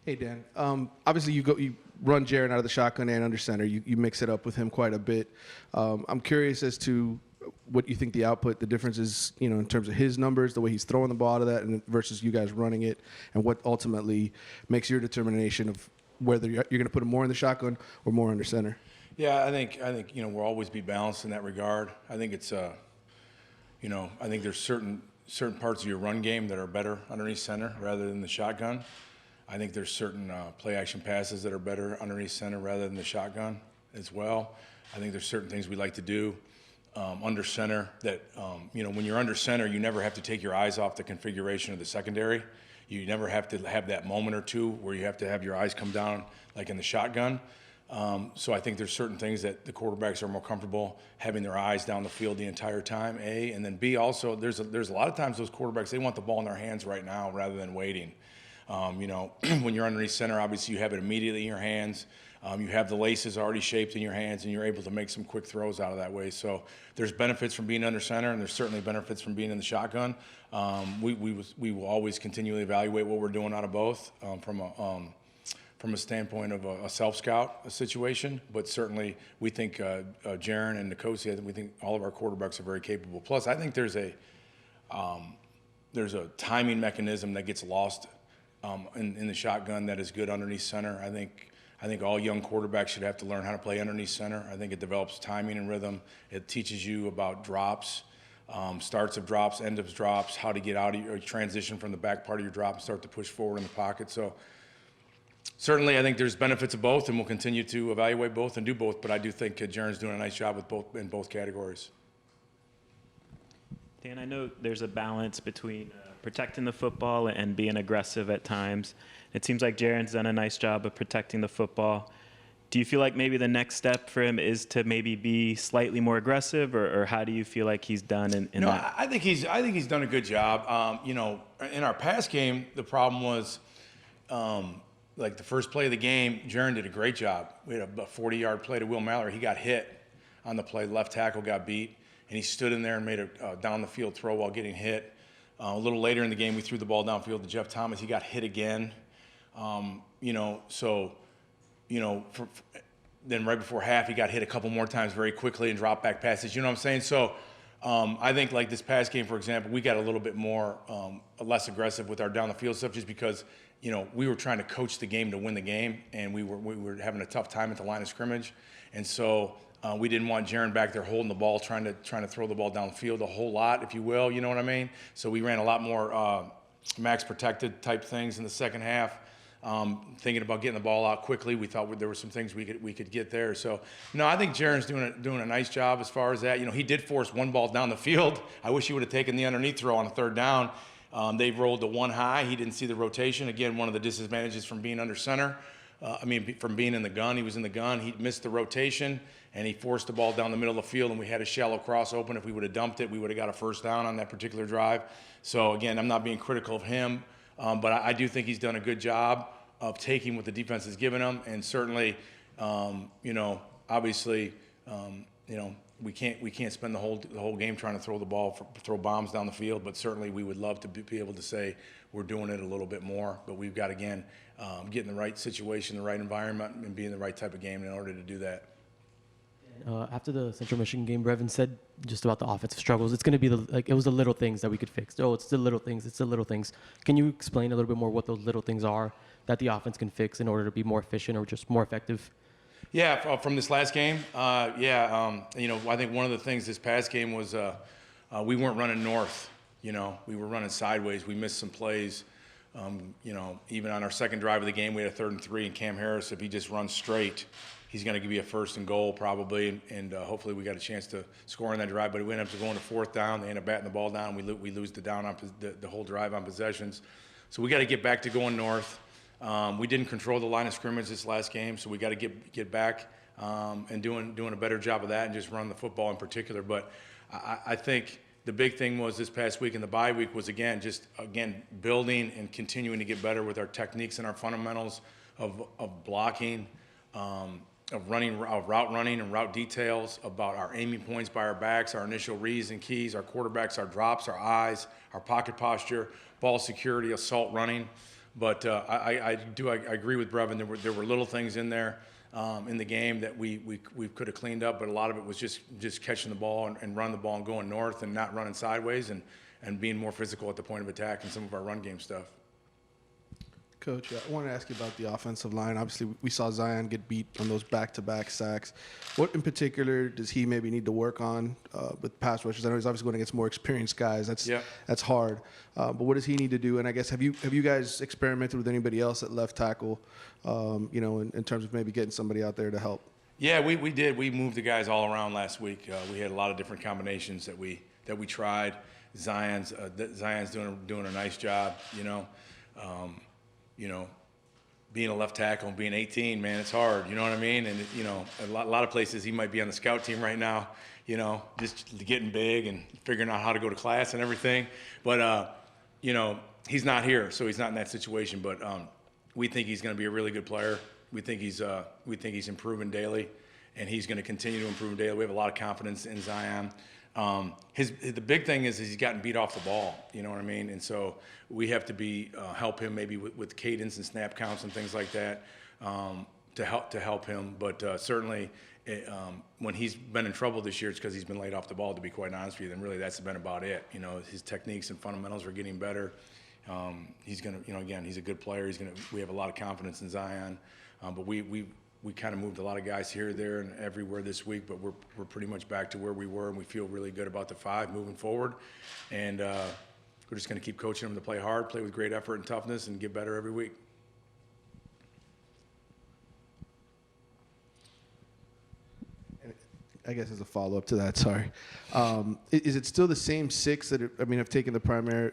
Hey, Dan. Obviously, you run Jaron out of the shotgun and under center. You mix it up with him quite a bit. I'm curious as to what you think the output, the difference is, in terms of his numbers, the way he's throwing the ball to that, and versus you guys running it, and what ultimately makes your determination of whether you're going to put him more in the shotgun or more under center. Yeah, I think we'll always be balanced in that regard. I think it's I think there's certain parts of your run game that are better underneath center rather than the shotgun. I think there's certain play action passes that are better underneath center rather than the shotgun as well. I think there's certain things we like to do under center that when you're under center, you never have to take your eyes off the configuration of the secondary. You never have to have that moment or two where you have to have your eyes come down like in the shotgun. So I think there's certain things that the quarterbacks are more comfortable having their eyes down the field the entire time, A. And then B, also, there's a lot of times those quarterbacks, they want the ball in their hands right now rather than waiting. When you're underneath center, obviously you have it immediately in your hands. You have the laces already shaped in your hands, and you're able to make some quick throws out of that way. So there's benefits from being under center, and there's certainly benefits from being in the shotgun. We will always continually evaluate what we're doing out of both from a standpoint of a self-scout situation. But certainly we think Jaron and Nkosi, we think all of our quarterbacks are very capable. Plus, I think there's a timing mechanism that gets lost in the shotgun that is good underneath center. I think all young quarterbacks should have to learn how to play underneath center. I think it develops timing and rhythm. It teaches you about drops, starts of drops, end of drops, how to get out of your transition from the back part of your drop and start to push forward in the pocket. So certainly I think there's benefits of both, and we'll continue to evaluate both and do both, but I do think Jaron's doing a nice job with both in both categories. Dan, I know there's a balance between protecting the football and being aggressive at times. It seems like Jaron's done a nice job of protecting the football. Do you feel like maybe the next step for him is to maybe be slightly more aggressive, or how do you feel like he's done in that? I think he's done a good job. In our pass game, the problem was like the first play of the game, Jaron did a great job. We had a 40-yard play to Will Mallory. He got hit on the play. Left tackle got beat, and he stood in there and made a down-the-field throw while getting hit. A little later in the game, we threw the ball downfield to Jeff Thomas. He got hit again. Then right before half, he got hit a couple more times very quickly and dropped back passes. You know what I'm saying? So I think like this pass game, for example, we got a little bit more less aggressive with our down the field stuff just because we were trying to coach the game to win the game, and we were having a tough time at the line of scrimmage, and so we didn't want Jaron back there holding the ball, trying to throw the ball down the field a whole lot, if you will. You know what I mean? So we ran a lot more max protected type things in the second half. Thinking about getting the ball out quickly, we thought there were some things we could get there. So, no, I think Jaron's doing a nice job as far as that. He did force one ball down the field. I wish he would have taken the underneath throw on a third down. They rolled the one high. He didn't see the rotation. Again, one of the disadvantages from being under center. From being in the gun. He was in the gun. He missed the rotation, and he forced the ball down the middle of the field, and we had a shallow cross open. If we would have dumped it, we would have got a first down on that particular drive. So, again, I'm not being critical of him, but I do think he's done a good job of taking what the defense has given him, and certainly, obviously, we can't spend the whole game trying to throw bombs down the field, but certainly we would love to be able to say we're doing it a little bit more. But we've got, again, get in the right situation, the right environment, and be in the right type of game in order to do that. After the Central Michigan game, Brevin said just about the offensive struggles. It's going to be it was the little things that we could fix. Oh, it's the little things. It's the little things. Can you explain a little bit more what those little things are that the offense can fix in order to be more efficient or just more effective? Yeah, from this last game, I think one of the things this past game was we weren't running north. We were running sideways. We missed some plays. Even on our second drive of the game, we had a 3rd and 3, and Cam Harris, if he just runs straight, he's going to give you a 1st and goal probably, and hopefully we got a chance to score on that drive. But we ended up going to 4th down. They end up batting the ball down. We lose the down on the whole drive on possessions. So we got to get back to going north. We didn't control the line of scrimmage this last game, so we got to get back and doing a better job of that and just run the football in particular. But I think the big thing was this past week and the bye week was, again, building and continuing to get better with our techniques and our fundamentals of blocking, of route running and route details, about our aiming points by our backs, our initial reads and keys, our quarterbacks, our drops, our eyes, our pocket posture, ball security, assault running. But I agree with Brevin. There were little things in there in the game that we could have cleaned up, but a lot of it was just catching the ball and running the ball and going north and not running sideways and being more physical at the point of attack and some of our run game stuff. Coach, I want to ask you about the offensive line. Obviously, we saw Zion get beat on those back-to-back sacks. What in particular does he maybe need to work on with pass rushers? I know he's obviously going against more experienced guys. That's hard. But what does he need to do? And I guess have you guys experimented with anybody else at left tackle? In terms of maybe getting somebody out there to help. Yeah, we did. We moved the guys all around last week. We had a lot of different combinations that we tried. Zion's doing a nice job. Being a left tackle and being 18, man, it's hard. You know what I mean? And a lot of places he might be on the scout team right now. Just getting big and figuring out how to go to class and everything. But he's not here, so he's not in that situation. But we think he's going to be a really good player. We think he's improving daily, and he's going to continue to improve daily. We have a lot of confidence in Zion. The big thing is he's gotten beat off the ball. You know what I mean? And so we have to help him maybe with cadence and snap counts and things like that to help him. But certainly when he's been in trouble this year, it's because he's been laid off the ball. To be quite honest with you, and really that's been about it. His techniques and fundamentals are getting better. He's gonna, again, he's a good player. We have a lot of confidence in Zion, but we kind of moved a lot of guys here, there, and everywhere this week, but we're pretty much back to where we were, and we feel really good about the 5 moving forward. And we're just going to keep coaching them to play hard, play with great effort and toughness, and get better every week. I guess as a follow-up to that, sorry. Is it still the same 6 that have taken the primary,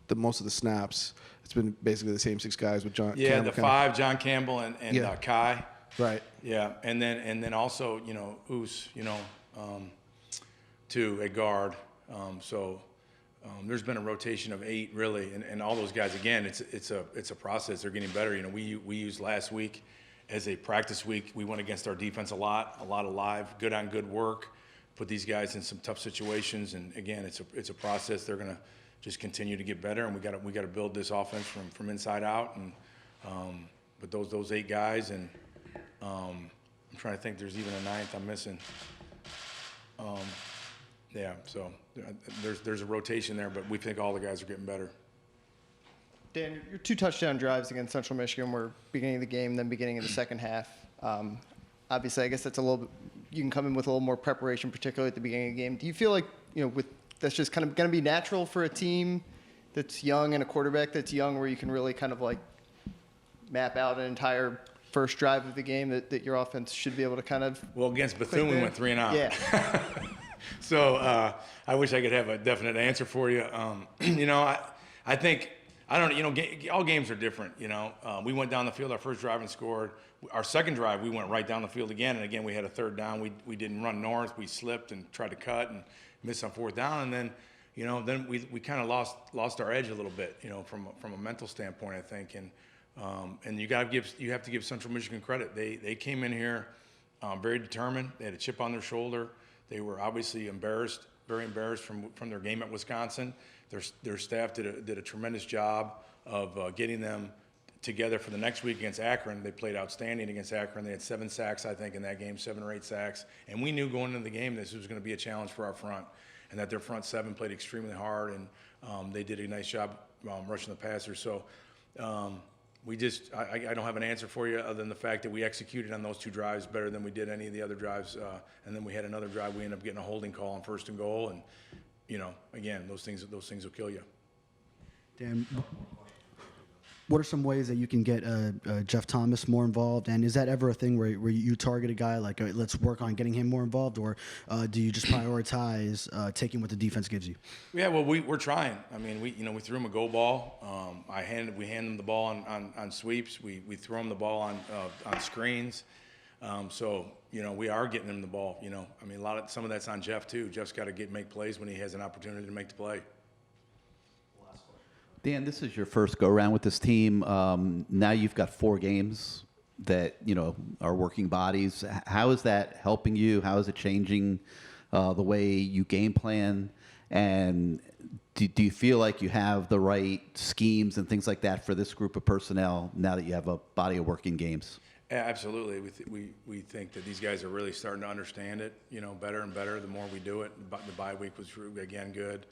the most of the snaps? It's been basically the same 6 guys with John. Yeah, Campbell, the 5, John Campbell and Kai. Right. Yeah, and then also Oos, too, at guard. There's been a rotation of 8 really, and all those guys. Again, it's a process. They're getting better. We used last week as a practice week. We went against our defense a lot of live, good on good work. Put these guys in some tough situations, and again, it's a process. They're gonna just continue to get better, and we got to build this offense from inside out. And but those 8 guys and. I'm trying to think. There's even a 9th I'm missing. So there's a rotation there, but we think all the guys are getting better. Dan, your 2 touchdown drives against Central Michigan were beginning of the game, then beginning of the second half. Obviously, I guess that's a little bit. You can come in with a little more preparation, particularly at the beginning of the game. Do you feel like that's just kind of going to be natural for a team that's young and a quarterback that's young, where you can really kind of like map out an entire first drive of the game that your offense should be able to kind of. Well, against Bethune, we went 3 and out. Yeah. So I wish I could have a definite answer for you. I think I don't. All games are different. We went down the field our first drive and scored. Our second drive, we went right down the field again, and again we had a 3rd down. We didn't run north. We slipped and tried to cut and missed on 4th down, and then. Then we kind of lost our edge a little bit. From a mental standpoint, I think, and you have to give Central Michigan credit. They came in here very determined. They had a chip on their shoulder. They were obviously very embarrassed from their game at Wisconsin. Their staff did a tremendous job of getting them together for the next week against Akron. They played outstanding against Akron. They had 7 sacks, I think, in that game, 7 or 8 sacks. And we knew going into the game this was going to be a challenge for our front, and that their front 7 played extremely hard, and they did a nice job rushing the passer. So. I don't have an answer for you other than the fact that we executed on those 2 drives better than we did any of the other drives. And then we had another drive. We ended up getting a holding call on 1st and goal. And, again, those things will kill you. Dan, what are some ways that you can get Jeff Thomas more involved? And is that ever a thing where you target a guy like, let's work on getting him more involved? Or do you just prioritize taking what the defense gives you? Yeah, well, we're trying. I mean, we threw him a go ball. We hand him the ball on sweeps. We throw him the ball on screens. So, we are getting him the ball. I mean, some of that's on Jeff, too. Jeff's got to make plays when he has an opportunity to make the play. Dan, this is your first go-around with this team. Now you've got 4 games that, are working bodies. How is that helping you? How is it changing the way you game plan? And do you feel like you have the right schemes and things like that for this group of personnel now that you have a body of work in games? Yeah, absolutely. We think that these guys are really starting to understand it, better and better the more we do it. The bye week was, again, good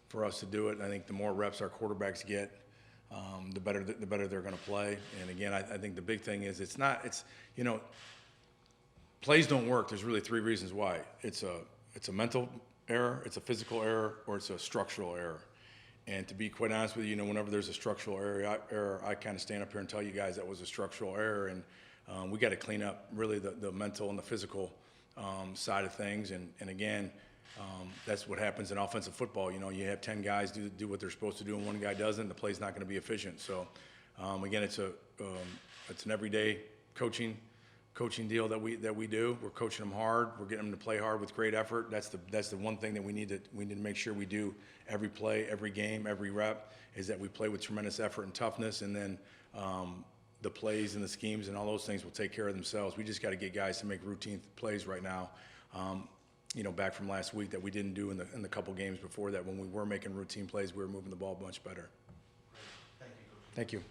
for us to do it. And I think the more reps our quarterbacks get, the better they're going to play. And again, I think the big thing is plays don't work. There's really three reasons why. It's a mental error, it's a physical error, or it's a structural error. And to be quite honest with you, whenever there's a structural error, I kind of stand up here and tell you guys that was a structural error, and we got to clean up really the mental and the physical side of things. And again, that's what happens in offensive football. You have 10 guys do what they're supposed to do, and one guy doesn't. The play's not going to be efficient. So again, it's an everyday coaching deal that we do. We're coaching them hard. We're getting them to play hard with great effort. That's the one thing that we need to make sure we do every play, every game, every rep, is that we play with tremendous effort and toughness, and then the plays and the schemes and all those things will take care of themselves. We just got to get guys to make routine plays right now. Back from last week that we didn't do in the couple games before that. When we were making routine plays, we were moving the ball much better. Thank you.